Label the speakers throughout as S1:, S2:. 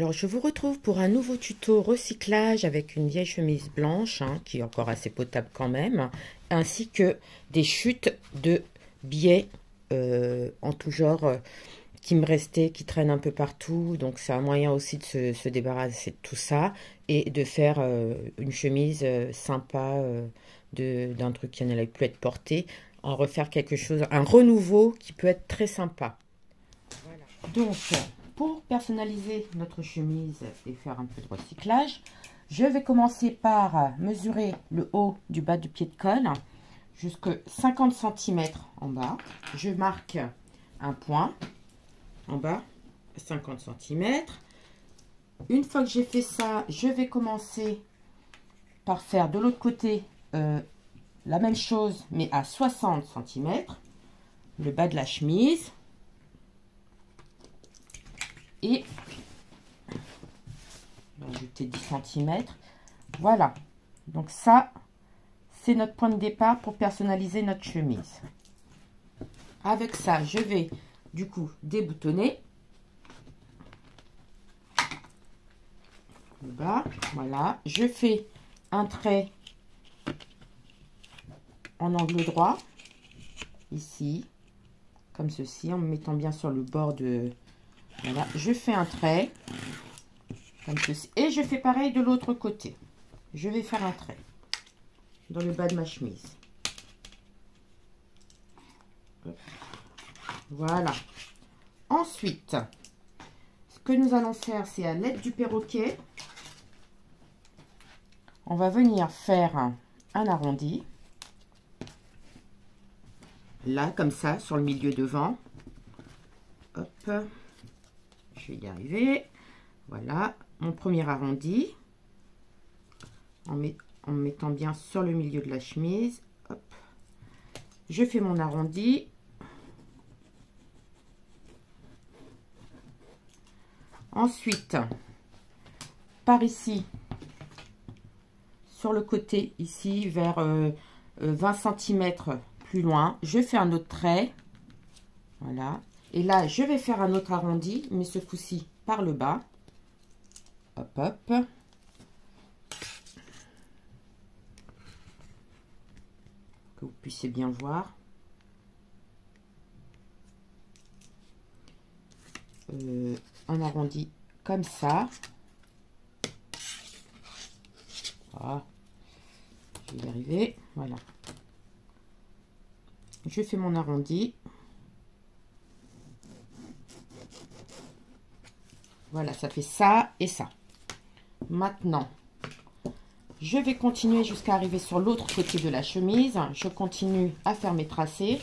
S1: Alors, je vous retrouve pour un nouveau tuto recyclage avec une vieille chemise blanche, qui est encore assez potable quand même, ainsi que des chutes de billets en tout genre qui me restaient, qui traînent un peu partout. Donc, c'est un moyen aussi de se débarrasser de tout ça et de faire une chemise sympa d'un truc qui n'allait plus être porté, en refaire quelque chose, un renouveau qui peut être très sympa. Voilà. Donc, pour personnaliser notre chemise et faire un peu de recyclage, je vais commencer par mesurer le haut du bas du pied de colle jusqu'à 50 cm en bas. Je marque un point en bas, 50 cm. Une fois que j'ai fait ça, je vais commencer par faire de l'autre côté la même chose, mais à 60 cm, le bas de la chemise. Et on va ajouter 10 cm. Voilà. Donc ça, c'est notre point de départ pour personnaliser notre chemise. Avec ça, je vais du coup déboutonner le bas. Voilà. Je fais un trait en angle droit, ici, comme ceci, en me mettant bien sur le bord de... Voilà, je fais un trait, comme ceci, et je fais pareil de l'autre côté. Je vais faire un trait dans le bas de ma chemise. Voilà. Ensuite, ce que nous allons faire, c'est à l'aide du perroquet, on va venir faire un arrondi. Là, comme ça, sur le milieu devant. Hop. Je vais y arriver. Voilà, mon premier arrondi. En me mettant bien sur le milieu de la chemise. Hop. Je fais mon arrondi. Ensuite, par ici, sur le côté, ici, vers 20 cm plus loin, je fais un autre trait. Voilà. Et là, je vais faire un autre arrondi, mais ce coup-ci par le bas. Hop, hop. Que vous puissiez bien voir. Un arrondi comme ça. Voilà. Je vais y arriver. Voilà. Je fais mon arrondi. Voilà, ça fait ça et ça. Maintenant, je vais continuer jusqu'à arriver sur l'autre côté de la chemise. Je continue à faire mes tracés.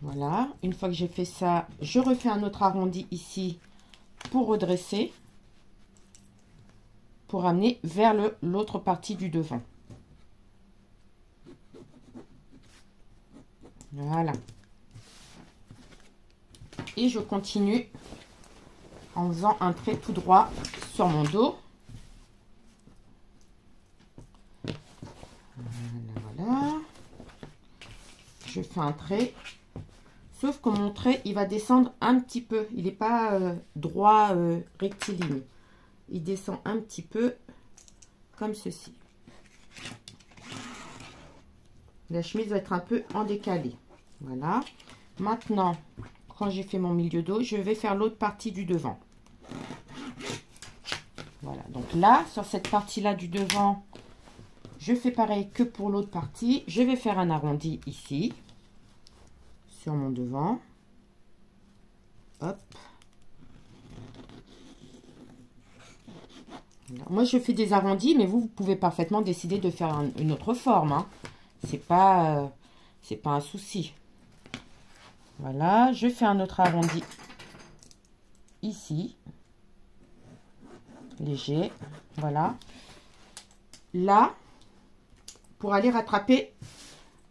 S1: Voilà, une fois que j'ai fait ça, je refais un autre arrondi ici pour redresser, pour amener vers l'autre partie du devant. Voilà. Et je continue en faisant un trait tout droit sur mon dos. Voilà. Je fais un trait. Sauf que mon trait, il va descendre un petit peu. Il n'est pas droit, rectiligne. Il descend un petit peu comme ceci. La chemise va être un peu en décalé. Voilà. Maintenant, quand j'ai fait mon milieu dos, je vais faire l'autre partie du devant. Voilà. Donc là, sur cette partie-là du devant, je fais pareil que pour l'autre partie. Je vais faire un arrondi ici. Sur mon devant. Hop. Voilà. Moi, je fais des arrondis, mais vous pouvez parfaitement décider de faire une autre forme. C'est pas un souci. Voilà, je fais un autre arrondi ici. Léger. Voilà. Là, pour aller rattraper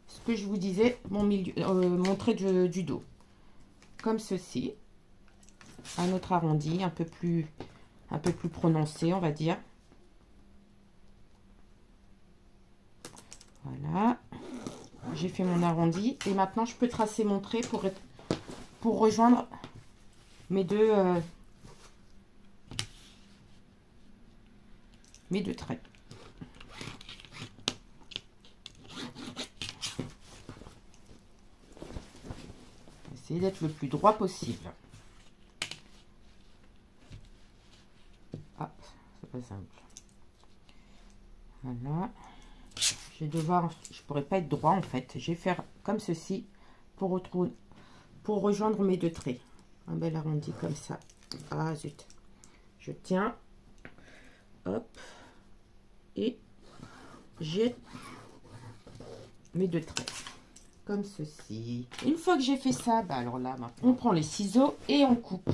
S1: ce que je vous disais, mon trait du dos. Comme ceci. Un autre arrondi, un peu plus prononcé, on va dire. Voilà. J'ai fait mon arrondi. Et maintenant, je peux tracer mon trait pour rejoindre mes deux mes 2 traits. Essayez d'être le plus droit possible. Ah, c'est pas simple. Voilà. Je vais devoir, je pourrais pas être droit en fait. Je vais faire comme ceci pour rejoindre mes 2 traits. Un bel arrondi comme ça. Ah zut. Je tiens. Hop. Et j'ai mes 2 traits. Comme ceci. Une fois que j'ai fait ça, bah alors là, maintenant, on prend les ciseaux et on coupe.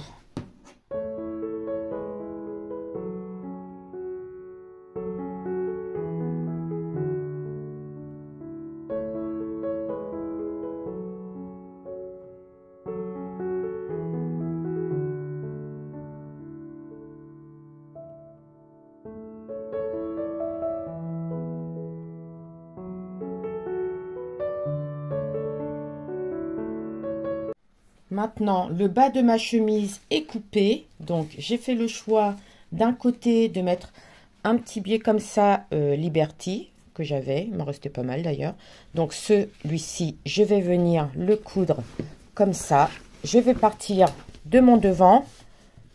S1: Maintenant, le bas de ma chemise est coupé. Donc, j'ai fait le choix d'un côté de mettre un petit biais comme ça, Liberty, que j'avais. Il m'en restait pas mal d'ailleurs. Donc, celui-ci, je vais venir le coudre comme ça. Je vais partir de mon devant,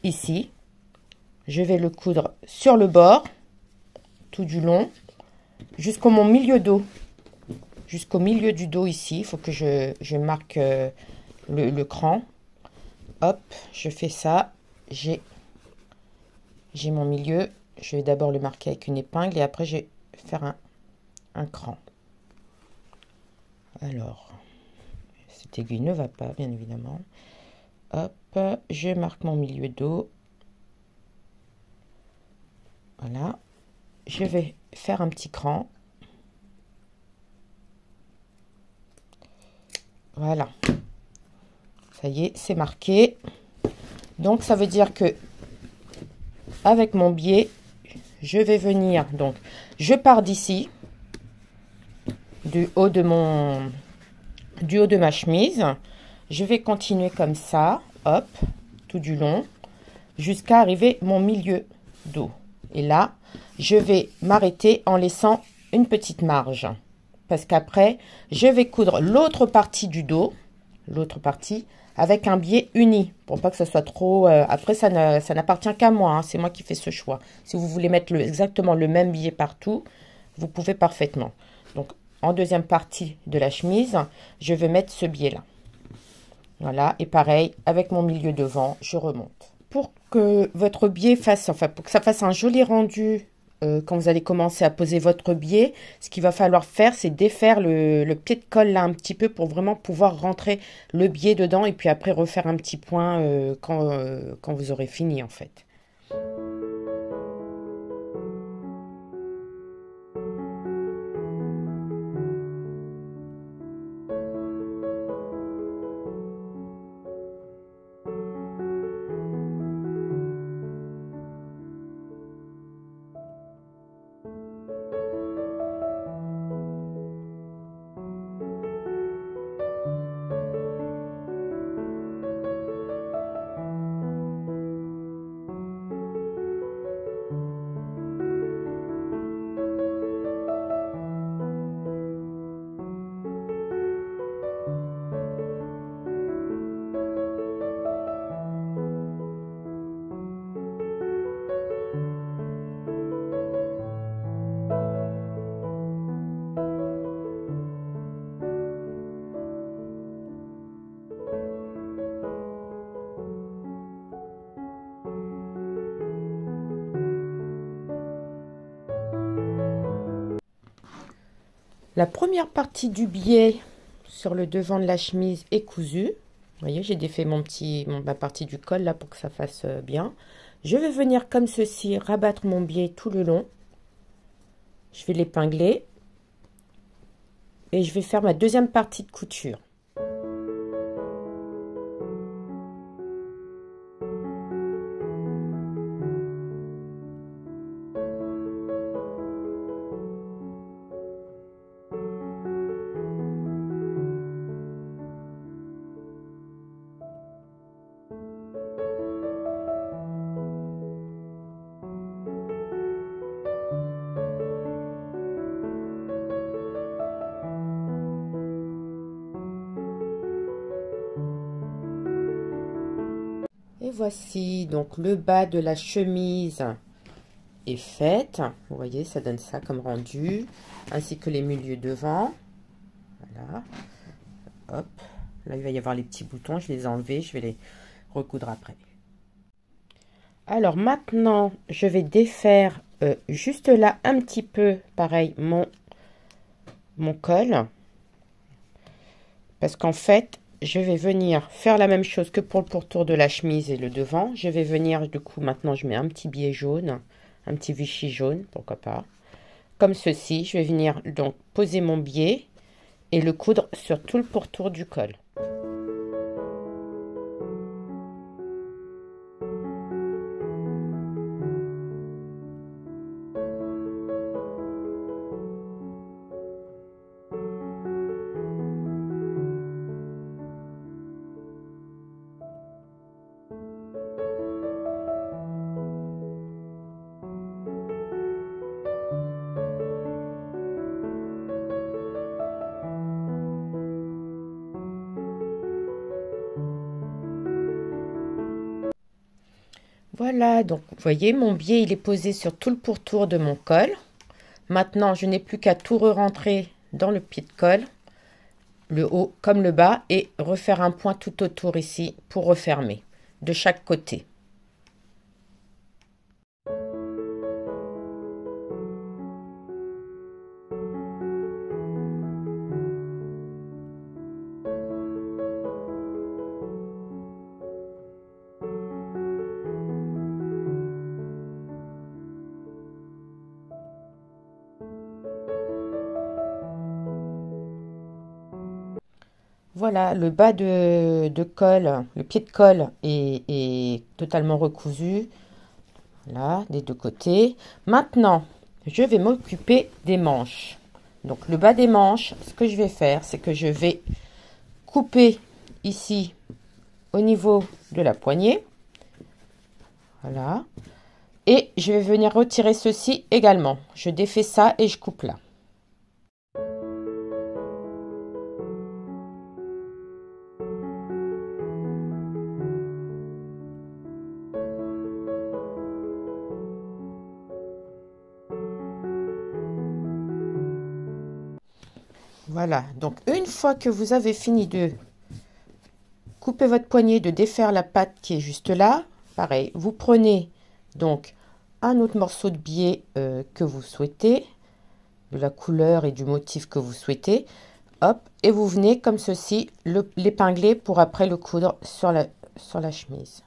S1: ici. Je vais le coudre sur le bord, tout du long, jusqu'au mon milieu dos. Jusqu'au milieu du dos ici. Il faut que je marque... le cran. Hop, je fais ça. J'ai mon milieu. Je vais d'abord le marquer avec une épingle et après je vais faire un cran. Alors, cette aiguille ne va pas, bien évidemment. Hop, je marque mon milieu dos. Voilà. Je vais faire un petit cran. Voilà. Ça y est, c'est marqué. Donc, ça veut dire que avec mon biais, je vais venir. Donc, je pars d'ici, du haut de ma chemise. Je vais continuer comme ça, hop, tout du long, jusqu'à arriver mon milieu dos. Et là, je vais m'arrêter en laissant une petite marge. Parce qu'après, je vais coudre l'autre partie du dos, l'autre partie, avec un biais uni, pour pas que ce soit trop... après, ça n'appartient qu'à moi, hein, c'est moi qui fais ce choix. Si vous voulez mettre exactement le même biais partout, vous pouvez parfaitement. Donc, en deuxième partie de la chemise, je vais mettre ce biais-là. Voilà, et pareil, avec mon milieu devant, je remonte. Pour que votre biais fasse, enfin, pour que ça fasse un joli rendu quand vous allez commencer à poser votre biais, ce qu'il va falloir faire, c'est défaire le pied de colle là un petit peu pour vraiment pouvoir rentrer le biais dedans et puis après refaire un petit point quand vous aurez fini en fait. La première partie du biais sur le devant de la chemise est cousue. Vous voyez, j'ai défait ma partie du col là pour que ça fasse bien. Je vais venir comme ceci, rabattre mon biais tout le long. Je vais l'épingler. Et je vais faire ma deuxième partie de couture. Et voici donc le bas de la chemise est faite. Vous voyez, ça donne ça comme rendu, ainsi que les milieux devant. Voilà. Hop. Là, il va y avoir les petits boutons. Je les ai enlevés. Je vais les recoudre après. Alors maintenant, je vais défaire juste là un petit peu, pareil, mon col. Parce qu'en fait, je vais venir faire la même chose que pour le pourtour de la chemise et le devant. Je vais venir, du coup, maintenant, je mets un petit biais jaune, un petit Vichy jaune, pourquoi pas. Comme ceci, je vais venir donc poser mon biais et le coudre sur tout le pourtour du col. Voilà, donc vous voyez, mon biais il est posé sur tout le pourtour de mon col. Maintenant, je n'ai plus qu'à tout re-rentrer dans le pied de col, le haut comme le bas, et refaire un point tout autour ici pour refermer de chaque côté. Voilà, le bas de col, le pied de col est totalement recousu. Là, des deux côtés. Maintenant, je vais m'occuper des manches. Donc, le bas des manches, ce que je vais faire, c'est que je vais couper ici au niveau de la poignée. Voilà. Et je vais venir retirer ceci également. Je défais ça et je coupe là. Voilà, donc une fois que vous avez fini de couper votre poignet, de défaire la patte qui est juste là, pareil, vous prenez donc un autre morceau de biais que vous souhaitez, de la couleur et du motif que vous souhaitez, hop, et vous venez comme ceci l'épingler pour après le coudre sur la chemise.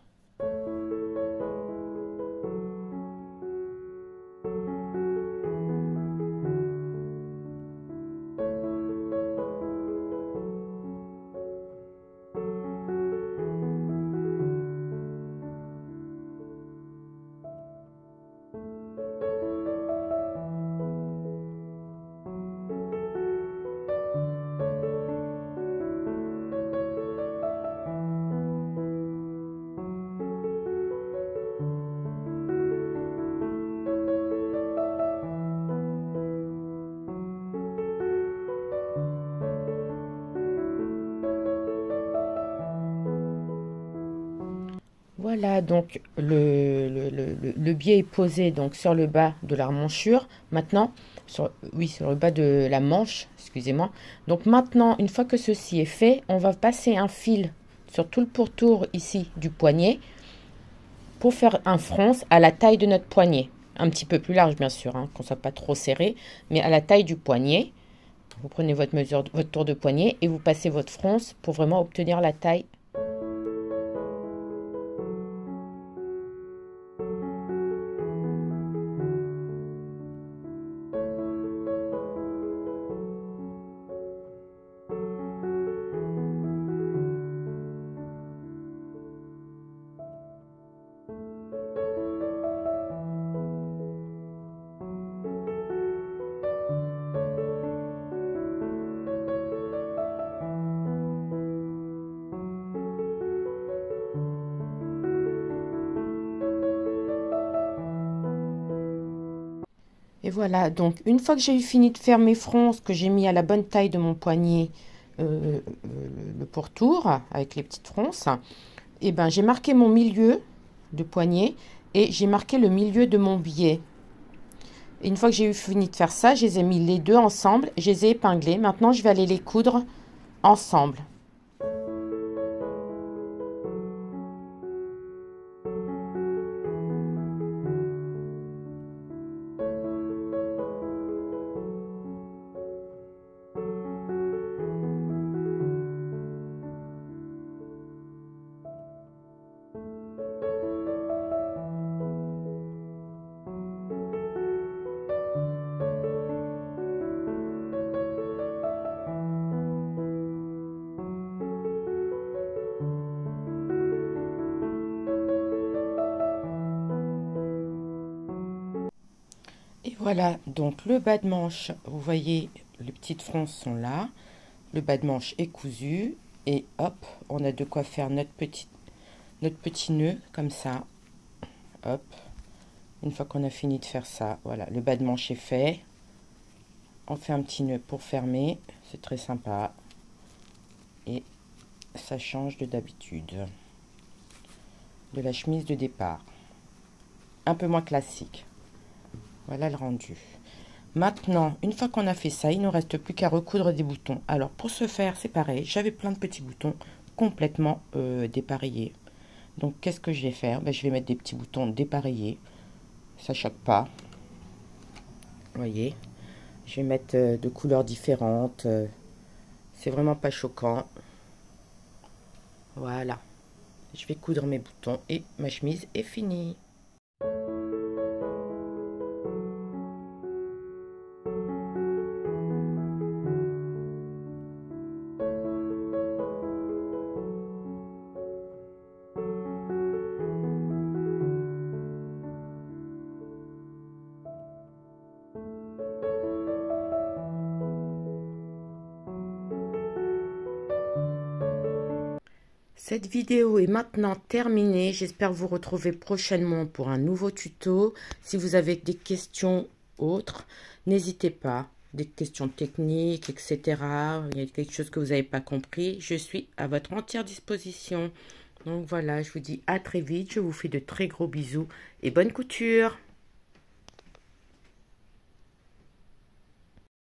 S1: Voilà, donc le biais est posé donc sur le bas de la manchure. Maintenant, sur le bas de la manche, excusez-moi. Donc maintenant, une fois que ceci est fait, on va passer un fil sur tout le pourtour ici du poignet pour faire un fronce à la taille de notre poignet. Un petit peu plus large, bien sûr, hein, qu'on ne soit pas trop serré, mais à la taille du poignet. Vous prenez votre mesure, votre tour de poignet et vous passez votre fronce pour vraiment obtenir la taille. Et voilà, donc une fois que j'ai eu fini de faire mes fronces, que j'ai mis à la bonne taille de mon poignet le pourtour avec les petites fronces, Et ben j'ai marqué mon milieu de poignet et j'ai marqué le milieu de mon biais. Et une fois que j'ai eu fini de faire ça, je les ai mis les deux ensemble, je les ai épinglés. Maintenant, je vais aller les coudre ensemble. Et voilà, donc le bas de manche, vous voyez, les petites fronces sont là. Le bas de manche est cousu. Et hop, on a de quoi faire notre petit nœud, comme ça. Hop. Une fois qu'on a fini de faire ça, voilà, le bas de manche est fait. On fait un petit nœud pour fermer. C'est très sympa. Et ça change de d'habitude. De la chemise de départ. Un peu moins classique. Voilà le rendu. Maintenant, une fois qu'on a fait ça, il ne nous reste plus qu'à recoudre des boutons. Alors, pour ce faire, c'est pareil. J'avais plein de petits boutons complètement dépareillés. Donc, qu'est-ce que je vais faire? Je vais mettre des petits boutons dépareillés. Ça choque pas. Vous voyez? Je vais mettre de couleurs différentes. C'est vraiment pas choquant. Voilà. Je vais coudre mes boutons et ma chemise est finie. Cette vidéo est maintenant terminée. J'espère vous retrouver prochainement pour un nouveau tuto. Si vous avez des questions autres, n'hésitez pas. Des questions techniques, etc. Il y a quelque chose que vous n'avez pas compris. Je suis à votre entière disposition. Donc voilà, je vous dis à très vite. Je vous fais de très gros bisous et bonne couture.